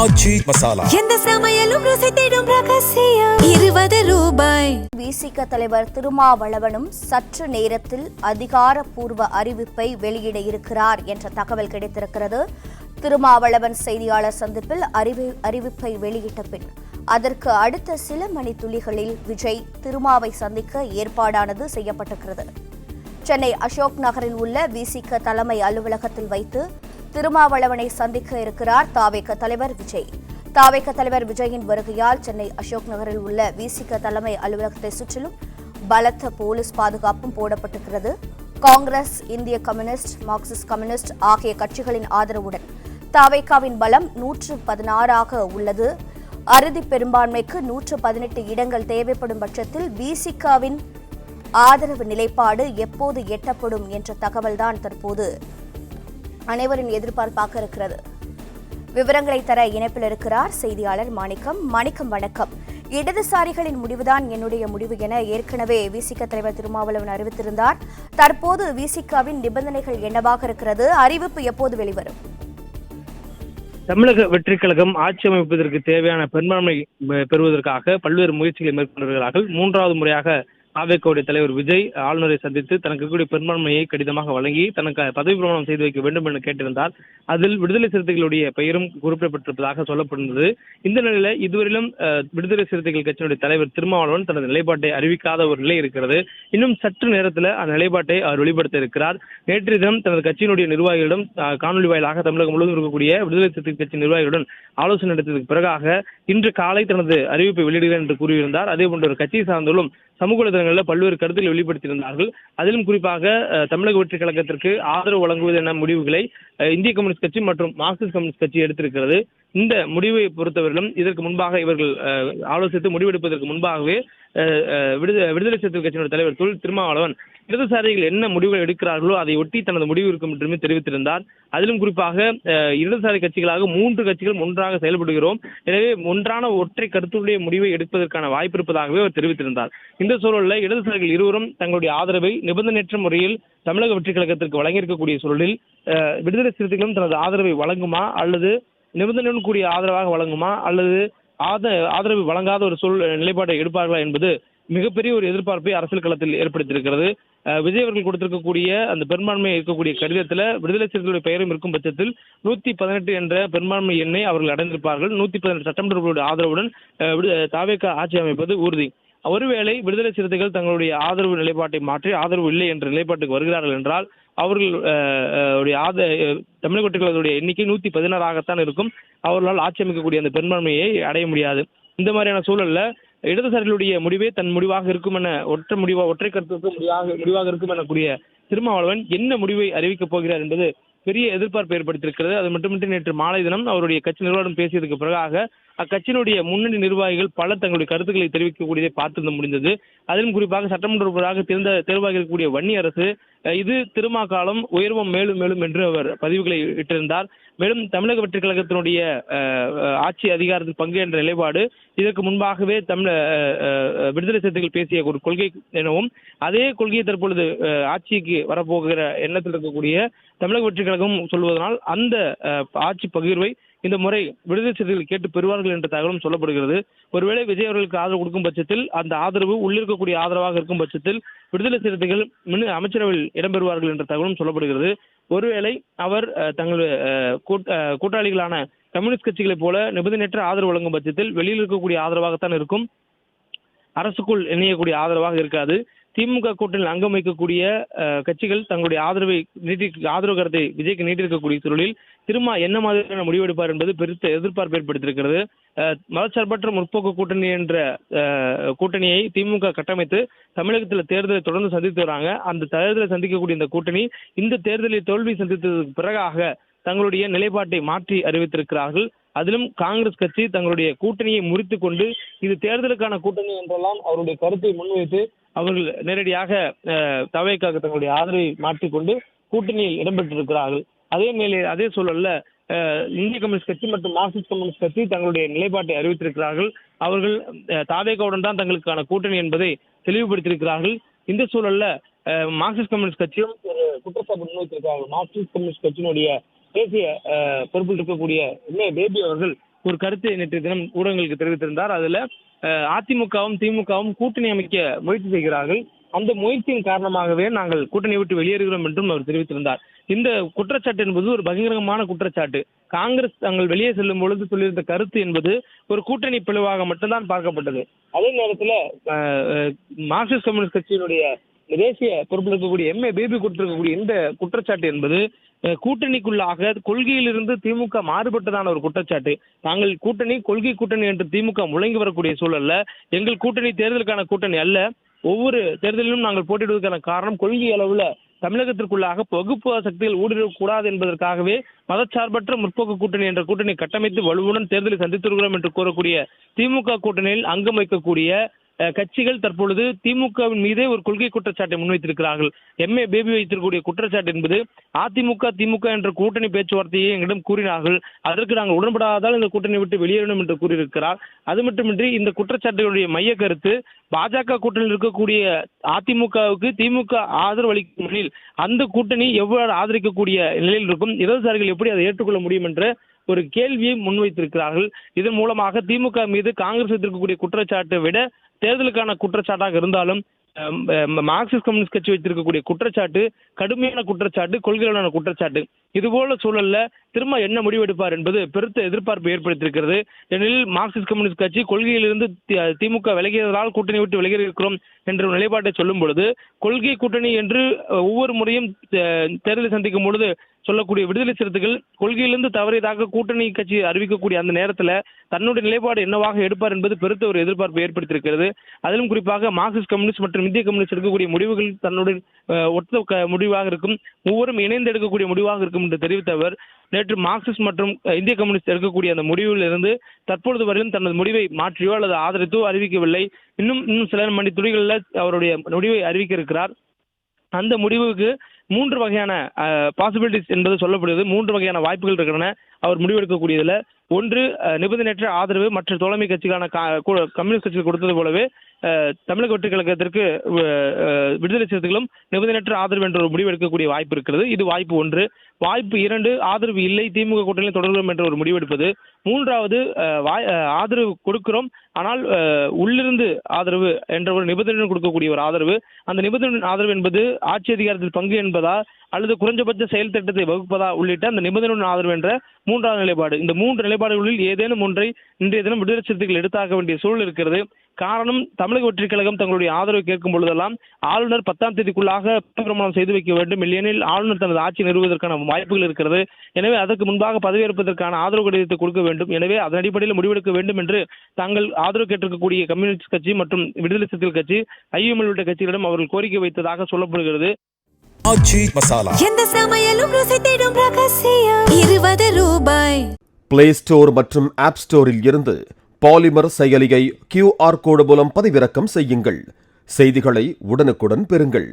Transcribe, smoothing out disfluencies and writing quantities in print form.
ஆச்சி மசாலா எந்த சமையலும் ருசி தேடும் ரகசியம் 20 ரூபாய். விசிக தலைவர் திருமாவளவனும் சற்று நேரத்தில் அதிகாரப்பூர்வ அறிவிப்பை வெளியிட இருக்கிறார் என்ற தகவல் கிடைத்திருக்கிறது. திருமாவளவன் செய்தியாளர் சந்திப்பில் அறிவிப்பை வெளியிட்ட பின் அதற்கு அடுத்த சில மணி துளிகளில் விஜய் திருமாவை சந்திக்க ஏற்பாடானது செய்யப்பட்டிருக்கிறது. சென்னை அசோக் நகரில் உள்ள விசிக தலைமை அலுவலகத்தில் வைத்து திருமாவளவனை சந்திக்க இருக்கிறார் தாவேக தலைவர் விஜய். தாவேக தலைவர் விஜயின் வருகையால் சென்னை அசோக் நகரில் உள்ள விசிக தலைமை அலுவலகத்தை சுற்றிலும் பலத்த போலீஸ் பாதுகாப்பும் போடப்பட்டிருக்கிறது. காங்கிரஸ், இந்திய கம்யூனிஸ்ட், மார்க்சிஸ்ட் கம்யூனிஸ்ட் ஆகிய கட்சிகளின் ஆதரவுடன் தாவேகாவின் பலம் 116 உள்ளது. அறுதி பெரும்பான்மைக்கு 118 இடங்கள் தேவைப்படும் பட்சத்தில் விசிகாவின் ஆதரவு நிலைப்பாடு எப்போது எட்டப்படும் என்ற தகவல்தான் தற்போது அனைவரின் எதிர்பார்ப்பாக இருக்கிறது. விவரங்களை தர இணைப்பில் இருக்கிறார் செய்தியாளர் மாணிக்கம். வணக்கம். இடதுசாரிகளின் முடிவுதான் என்னுடைய முடிவு என ஏற்கனவே விசிக தலைவர் திருமாவளவன் அறிவித்திருந்தார். தற்போது விசிகாவின் நிபந்தனைகள் என்னவாக இருக்கிறது? அறிவிப்பு எப்போது வெளிவரும்? தமிழக வெற்றிக் கழகம் ஆட்சி அமைப்பதற்கு தேவையான பெரும்பான்மை பெறுவதற்காக பல்வேறு முயற்சிகளை மேற்கொண்டு வருகிறார்கள். 3வது முறையாக தாவேகாவுடைய தலைவர் விஜய் ஆளுநரை சந்தித்து தனக்கு இருக்கக்கூடிய பெரும்பான்மையை கடிதமாக வழங்கி தனக்கு பதவி பிரமாணம் செய்து வைக்க வேண்டும் என்று கேட்டிருந்தார். அதில் விடுதலை சிறுத்தைகளுடைய பெயரும் குறிப்பிடப்பட்டிருப்பதாக சொல்லப்படுகிறது. இந்த நிலையில இதுவரையிலும் விடுதலை சிறுத்தைகள் கட்சியினுடைய தலைவர் திருமாவளவன் தனது நிலைப்பாட்டை அறிவிக்காத ஒரு நிலை இருக்கிறது. இன்னும் சற்று நேரத்தில் அந்த நிலைப்பாட்டை அவர் வெளிப்படுத்த இருக்கிறார். நேற்றைய தினம் தனது கட்சியினுடைய நிர்வாகிகளிடம் காணொலி வாயிலாக தமிழகம் முழுவதும் இருக்கக்கூடிய விடுதலை சிறுத்தைகள் கட்சி நிர்வாகிகளுடன் ஆலோசனை நடத்தியதற்கு பிறகாக இன்று காலை தனது அறிவிப்பை வெளியிடுகிறார் என்று கூறியிருந்தார். அதே போன்ற ஒரு கட்சியை சார்ந்தவர்களும் சமூக வலைதளங்களில் பல்வேறு கருத்துக்களை வெளிப்படுத்தியிருந்தார்கள். அதிலும் குறிப்பாக தமிழக வெற்றிக் கழகத்திற்கு ஆதரவு வழங்குவது என முடிவுகளை இந்திய கம்யூனிஸ்ட் கட்சி மற்றும் மார்க்சிஸ்ட் கம்யூனிஸ்ட் கட்சி எடுத்திருக்கிறது. இந்த முடிவை பொறுத்தவரையிலும் இதற்கு முன்பாக இவர்கள் ஆலோசித்து முடிவெடுப்பதற்கு முன்பாகவே விடுதலை சிறுத்தைகள் கட்சியினுடைய தலைவர் திருமாவளவன் இடதுசாரிகள் என்ன முடிவுகள் எடுக்கிறார்களோ அதை ஒட்டி தனது முடிவு இருக்கும் என்றுமே தெரிவித்திருந்தார். அதிலும் குறிப்பாக இடதுசாரி கட்சிகளாக 3 கட்சிகள் ஒன்றாக செயல்படுகிறோம், எனவே ஒன்றான ஒற்றை கருத்துடைய முடிவை எடுப்பதற்கான வாய்ப்பு இருப்பதாகவே அவர் தெரிவித்திருந்தார். இந்த சூழலில் இடதுசாரிகள் இருவரும் தங்களுடைய ஆதரவை நிபந்தனையற்ற முறையில் தமிழக வெற்றிக் கழகத்திற்கு வழங்கியிருக்கக்கூடிய சூழலில் விடுதலை சிறுத்தைகளும் தனது ஆதரவை வழங்குமா அல்லது நிபந்தனையுடன் கூடிய ஆதரவாக வழங்குமா அல்லது ஆதரவு வழங்காத ஒரு நிலைப்பாட்டை எடுப்பார்களா என்பது மிகப்பெரிய ஒரு எதிர்பார்ப்பை அரசியல் களத்தில் ஏற்படுத்தியிருக்கிறது. விஜய் அவர்கள் கொடுத்திருக்கக்கூடிய அந்த பெரும்பான்மை இருக்கக்கூடிய கடிதத்தில் விடுதலை சிறுத்தைகளுடைய பெயரும் இருக்கும் பட்சத்தில் 118 என்ற பெரும்பான்மை எண்ணை அவர்கள் அடைந்திருப்பார்கள். 118 சட்டமன்ற ஆதரவுடன் தாவேகா ஆட்சி அமைப்பது உறுதி. ஒருவேளை விடுதலை சிறுத்தைகள் தங்களுடைய ஆதரவு நிலைப்பாட்டை மாற்றி ஆதரவு இல்லை என்ற நிலைப்பாட்டுக்கு வருகிறார்கள் என்றால் அவர்கள் தமிழக வெற்றிக் கழகத்துடைய எண்ணிக்கை 116 இருக்கும். அவர்களால் ஆட்சி அமைக்கக்கூடிய அந்த பெரும்பான்மையை அடைய முடியாது. இந்த மாதிரியான சூழல்ல இடதுசாரிகளுடைய முடிவே தன் முடிவாக இருக்கும் என ஒற்றை கருத்துக்கு முடிவாக இருக்கும் எனக்கூடிய திருமாவளவன் என்ன முடிவை அறிவிக்கப் போகிறார் என்பது பெரிய எதிர்பார்ப்பு ஏற்படுத்தியிருக்கிறது. அது மட்டுமின்றி நேற்று மாலை தினம் அவருடைய கட்சி நிர்வாகம் பேசியதற்கு பிறகாக அக்கட்சியினுடைய முன்னணி நிர்வாகிகள் பல தங்களுடைய கருத்துக்களை தெரிவிக்கக்கூடியதை பார்த்திருந்த முடிந்தது. அதிலும் குறிப்பாக சட்டமன்ற உறுப்பினராக தேர்வாக இருக்கக்கூடிய வன்னி அரசு இது திருமா காலம் உயர்வும் மேலும் மேலும் என்று அவர் பதிவுகளை இட்டிருந்தார். மேலும் தமிழக வெற்றிக் கழகத்தினுடைய ஆட்சி அதிகாரத்தில் பங்கு என்ற நிலைப்பாடு இதற்கு முன்பாகவே விடுதலை சிறுத்தைகள் பேசிய ஒரு கொள்கை எனவும் அதே கொள்கையை தற்பொழுது ஆட்சிக்கு வரப்போகிற எண்ணத்தில் இருக்கக்கூடிய தமிழக வெற்றிக் கழகம் சொல்வதனால் அந்த ஆட்சி பகிர்வை இந்த முறை விடுதலை சிறுத்தைகள் கேட்டு பெறுவார்கள் என்ற தகவலும் சொல்லப்படுகிறது. ஒருவேளை விஜய் அவர்களுக்கு ஆதரவு கொடுக்கும் பட்சத்தில் அந்த ஆதரவு உள்ளிருக்கக்கூடிய ஆதரவாக இருக்கும் பட்சத்தில் விடுதலை சிறுத்தைகள் அமைச்சரவையில் இடம்பெறுவார்கள் என்ற தகவலும் சொல்லப்படுகிறது. ஒருவேளை அவர் தங்களுடைய கூட்டாளிகளான கம்யூனிஸ்ட் கட்சிகளைப் போல நிபந்தனையற்ற ஆதரவு வழங்கும் பட்சத்தில் வெளியில் இருக்கக்கூடிய ஆதரவாகத்தான் இருக்கும், அரசுக்குள் இணையக்கூடிய ஆதரவாக இருக்காது. திமுக கூட்டணியில் அங்கம் வைக்கக்கூடிய கட்சிகள் தங்களுடைய ஆதரவு கருத்தை விஜய்க்கு நீட்டிருக்கக்கூடிய சூழலில் திருமா என்ன மாதிரியான முடிவெடுப்பார் என்பது பெருத்த எதிர்பார்ப்பு ஏற்படுத்தியிருக்கிறது. மதச்சார்பற்ற முற்போக்கு கூட்டணி என்ற கூட்டணியை திமுக கட்டமைத்து தமிழகத்தில் தேர்தலை தொடர்ந்து சந்தித்து வராங்க. அந்த தேர்தலை சந்திக்கக்கூடிய இந்த கூட்டணி இந்த தேர்தலில் தோல்வி சந்தித்ததற்கு பிறகாக தங்களுடைய நிலைப்பாட்டை மாற்றி அறிவித்திருக்கிறார்கள். அதிலும் காங்கிரஸ் கட்சி தங்களுடைய கூட்டணியை முறித்துக் கொண்டு இது தேர்தலுக்கான கூட்டணி என்றெல்லாம் அவருடைய கருத்தை முன்வைத்து அவர்கள் நேரடியாக தவேகாவுக்கு தங்களுடைய ஆதரவை மாற்றிக்கொண்டு கூட்டணியில் இடம்பெற்றிருக்கிறார்கள். அதே சூழல்ல இந்திய கம்யூனிஸ்ட் கட்சி மற்றும் மார்க்சிஸ்ட் கம்யூனிஸ்ட் கட்சி தங்களுடைய நிலைப்பாட்டை அறிவித்திருக்கிறார்கள். அவர்கள் தாவேகாவுடன் தான் தங்களுக்கான கூட்டணி என்பதை தெளிவுபடுத்தியிருக்கிறார்கள். இந்த சூழல்ல மார்க்சிஸ்ட் கம்யூனிஸ்ட் கட்சியும் ஒரு குற்றச்சாட்டு முன்வைத்திருக்கிறார்கள். மார்க்சிஸ்ட் கம்யூனிஸ்ட் கட்சியினுடைய தேசிய பொறுப்பில் இருக்கக்கூடிய பேபி அவர்கள் ஒரு கருத்தை நேற்று தினம் ஊடகங்களுக்கு தெரிவித்திருந்தார். அதுல அதிமுகவும் திமுகவும் கூட்டணி அமைக்க முயற்சி செய்கிறார்கள், அந்த முயற்சியின் காரணமாகவே நாங்கள் கூட்டணி விட்டு வெளியேறுகிறோம் என்றும் அவர் தெரிவித்திருந்தார். இந்த குற்றச்சாட்டு என்பது ஒரு பகிரங்கமான குற்றச்சாட்டு. காங்கிரஸ் தாங்கள் வெளியே செல்லும் பொழுது சொல்லியிருந்த கருத்து என்பது ஒரு கூட்டணி பிளவாக மட்டும்தான் பார்க்கப்பட்டது. அதே நேரத்தில் மார்க்சிஸ்ட் கம்யூனிஸ்ட் கட்சியினுடைய தேசிய பொறுப்பில் இருக்கக்கூடிய MA பேபி கொடுத்திருக்கக்கூடிய இந்த குற்றச்சாட்டு என்பது கூட்டணிக்குள்ளாக கொள்கையிலிருந்து திமுக மாறுபட்டதான ஒரு குற்றச்சாட்டு. தாங்கள் கூட்டணி கொள்கை கூட்டணி என்று திமுக முழங்கி வரக்கூடிய சூழல்ல எங்கள் கூட்டணி தேர்தலுக்கான கூட்டணி அல்ல. ஒவ்வொரு தேர்தலிலும் நாங்கள் போட்டியிடுவதற்கான காரணம் கொள்கை அளவுல தமிழகத்திற்குள்ளாக வகுப்பு சக்திகள் ஊடுருவக்கூடாது என்பதற்காகவே மதச்சார்பற்ற முற்போக்கு கூட்டணி என்ற கூட்டணி கட்டமைத்து வலுவுடன் தேர்தலை சந்தித்திருக்கிறோம் என்று கூறக்கூடிய திமுக கூட்டணியில் அங்கம் வைக்கக்கூடிய கட்சிகள் தற்பொழுது திமுகவின் மீதே ஒரு கொள்கை குற்றச்சாட்டை முன்வைத்திருக்கிறார்கள். MA பேபி வைத்திருக்கக்கூடிய குற்றச்சாட்டு என்பது அதிமுக திமுக என்ற கூட்டணி பேச்சுவார்த்தையை எங்களிடம் கூறினார்கள், அதற்கு நாங்கள் உடன்படாதால் இந்த கூட்டணி விட்டு வெளியேறணும் என்று கூறியிருக்கிறார். அது மட்டுமின்றி இந்த குற்றச்சாட்டுகளுடைய மைய கருத்து பாஜக கூட்டணியில் இருக்கக்கூடிய அதிமுகவுக்கு திமுக ஆதரவு அளிக்கும் நிலையில் அந்த கூட்டணி எவ்வாறு ஆதரிக்கக்கூடிய நிலையில் இருக்கும், இடதுசாரிகள் எப்படி அதை ஏற்றுக்கொள்ள முடியும் என்ற ஒரு கேள்வியை முன்வைத்திருக்கிறார்கள். இதன் மூலமாக திமுக மீது காங்கிரஸ் வைத்திருக்கக்கூடிய குற்றச்சாட்டை விட தேர்தலுக்கான குற்றச்சாட்டாக இருந்தாலும் மார்க்சிஸ்ட் கம்யூனிஸ்ட் கட்சி வைத்திருக்கக்கூடிய குற்றச்சாட்டு கடுமையான குற்றச்சாட்டு, கொள்கையான குற்றச்சாட்டு. இதுபோல சூழல்ல திரும்ப என்ன முடிவெடுப்பார் என்பது பெருத்த எதிர்பார்ப்பு ஏற்படுத்தியிருக்கிறது. ஏனெனில் மார்க்சிஸ்ட் கம்யூனிஸ்ட் கட்சி கொள்கையிலிருந்து திமுக விலகியதால் கூட்டணி விட்டு விலகி இருக்கிறோம் என்ற நிலைப்பாட்டை சொல்லும் பொழுது, கொள்கை கூட்டணி என்று ஒவ்வொரு முறையும் தேர்தலை சந்திக்கும் பொழுது சொல்லக்கூடிய விடுதலை சிறுத்தைகள் கொள்கையிலிருந்து தவறியதாக கூட்டணி கட்சி அறிவிக்கக்கூடிய அந்த நேரத்தில் தன்னுடைய நிலைப்பாடு என்னவாக எடுப்பார் என்பது பெருத்த ஒரு எதிர்பார்ப்பு ஏற்படுத்தியிருக்கிறது. அதிலும் குறிப்பாக மார்க்சிஸ்ட் கம்யூனிஸ்ட் மற்றும் இந்திய கம்யூனிஸ்ட் எடுக்கக்கூடிய முடிவுகள் தன்னுடைய ஒத்த முடிவாக இருக்கும், மூவரும் இணைந்து எடுக்கக்கூடிய முடிவாக இருக்கும் என்று தெரிவித்த அவர் நேற்று மார்க்சிஸ்ட் மற்றும் இந்திய கம்யூனிஸ்ட் எடுக்கக்கூடிய அந்த முடிவில் இருந்து தற்பொழுது வரையிலும் தனது முடிவை மாற்றியோ அல்லது ஆதரித்தோ அறிவிக்கவில்லை. இன்னும் சில மணி துளிகளில் அவருடைய முடிவை அறிவிக்க இருக்கிறார். அந்த முடிவுக்கு 3 வகையான பாசிபிலிட்டிஸ் என்பது சொல்லப்படுகிறது. 3 வகையான வாய்ப்புகள் இருக்கின்றன அவர் முடிவெடுக்கக்கூடியதுல. ஒன்று, நிபந்தனையற்ற ஆதரவு மற்ற தோழமை கட்சிக்கான கம்யூனிஸ்ட் கட்சிகள் கொடுத்தது போலவே தமிழக வெற்றி கழகத்திற்கு விடுதலை சிறுத்தைகளும் நிபந்தனையற்ற ஆதரவு என்ற ஒரு முடிவு எடுக்கக்கூடிய வாய்ப்பு இருக்கிறது. இது வாய்ப்பு 1. வாய்ப்பு 2, ஆதரவு இல்லை, திமுக கூட்டணியில் தொடர்கிறோம் என்ற ஒரு முடிவெடுப்பது. 3வது, ஆதரவு கொடுக்கிறோம் ஆனால் உள்ளிருந்து ஆதரவு என்ற ஒரு நிபந்தனை கொடுக்கக்கூடிய ஒரு ஆதரவு. அந்த நிபந்தனை ஆதரவு என்பது ஆட்சி அதிகாரத்தில் பங்கு என்பதா அல்லது குறைஞ்சபட்ச செயல் திட்டத்தை வகுப்பதா உள்ளிட்ட அந்த நிபந்தனை ஆதரவு என்ற 3வது நிலைப்பாடு. இந்த 3 நிலைப்பாடுகளில் ஏதேனும் ஒன்றை இன்றைய தினம் விடுதலை சிறுத்தைகள் எடுத்தாக வேண்டிய சூழல் இருக்கிறது. காரணம், தமிழக வெற்றிக் கழகம் தங்களுடைய ஆதரவு கேட்கும் பொழுதெல்லாம் ஆளுநர் 10ஆம் தேதிக்குள்ளாக பிரமாணம் செய்து வைக்க வேண்டும், இல்லையெனில் ஆளுநர் தனது ஆட்சி நிறுவுவதற்கான வாய்ப்புகள் இருக்கிறது. எனவே அதற்கு முன்பாக பதவியேற்பதற்கான ஆதரவு கடிதத்தை கொடுக்க வேண்டும். எனவே அதன் அடிப்படையில் முடிவெடுக்க வேண்டும் என்று தாங்கள் ஆதரவு கேட்டிருக்கக்கூடிய கம்யூனிஸ்ட் கட்சி மற்றும் விடுதலை சிறுத்தைகள் கட்சி, IUML உள்ளிட்ட கட்சிகளிடம் அவர்கள் கோரிக்கை வைத்ததாக சொல்லப்படுகிறது. எந்த சமையலும் ருசி தேடும் ரகசியம் 20 ரூபாய். பிளே ஸ்டோர் மற்றும் ஆப் ஸ்டோரில் இருந்து பாலிமர் செயலியை QR கோடு மூலம் பதிவிறக்கம் செய்யுங்கள். செய்திகளை உடனுக்குடன் பெறுங்கள்.